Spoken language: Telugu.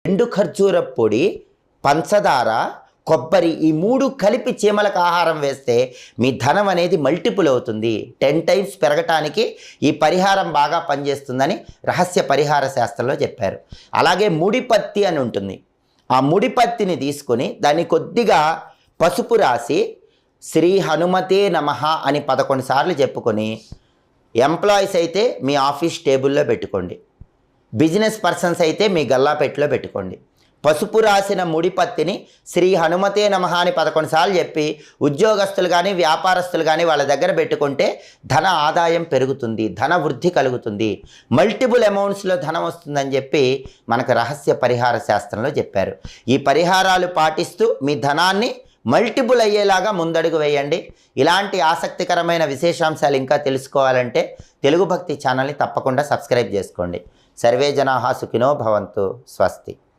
ఎండు ఖర్జూర పొడి, పంచదార, కొబ్బరి ఈ 3 కలిపి చీమలకు ఆహారం వేస్తే మీ ధనం అనేది మల్టిపుల్ అవుతుంది. 10 టైమ్స్ పెరగటానికి ఈ పరిహారం బాగా పనిచేస్తుందని రహస్య పరిహార శాస్త్రంలో చెప్పారు. అలాగే ముడిపత్తి అని ఉంటుంది. ఆ ముడిపత్తిని తీసుకొని దాన్ని కొద్దిగా పసుపు రాసి శ్రీ హనుమతే నమః అని 11 సార్లు చెప్పుకొని ఎంప్లాయీస్ అయితే మీ ఆఫీస్ టేబుల్లో పెట్టుకోండి, బిజినెస్ పర్సన్స్ అయితే మీ గల్లాపెట్టులో పెట్టుకోండి. పసుపు రాసిన ముడిపత్తిని శ్రీ హనుమతే నమః అని 11 సార్లు చెప్పి ఉద్యోగస్తులు కానీ వ్యాపారస్తులు కానీ వాళ్ళ దగ్గర పెట్టుకుంటే ధన ఆదాయం పెరుగుతుంది, ధన వృద్ధి కలుగుతుంది, మల్టిపుల్ అమౌంట్స్లో ధనం వస్తుందని చెప్పి మనకు రహస్య పరిహార శాస్త్రంలో చెప్పారు. ఈ పరిహారాలు పాటిస్తూ మీ ధనాన్ని మల్టిపుల్ అయ్యేలాగా ముందడుగు వేయండి. ఇలాంటి ఆసక్తికరమైన విశేషాంశాలు ఇంకా తెలుసుకోవాలంటే తెలుగు భక్తి ఛానల్ని తప్పకుండా సబ్స్క్రైబ్ చేసుకోండి. సర్వే జనాః సుఖినో భవంతు. స్వస్తి.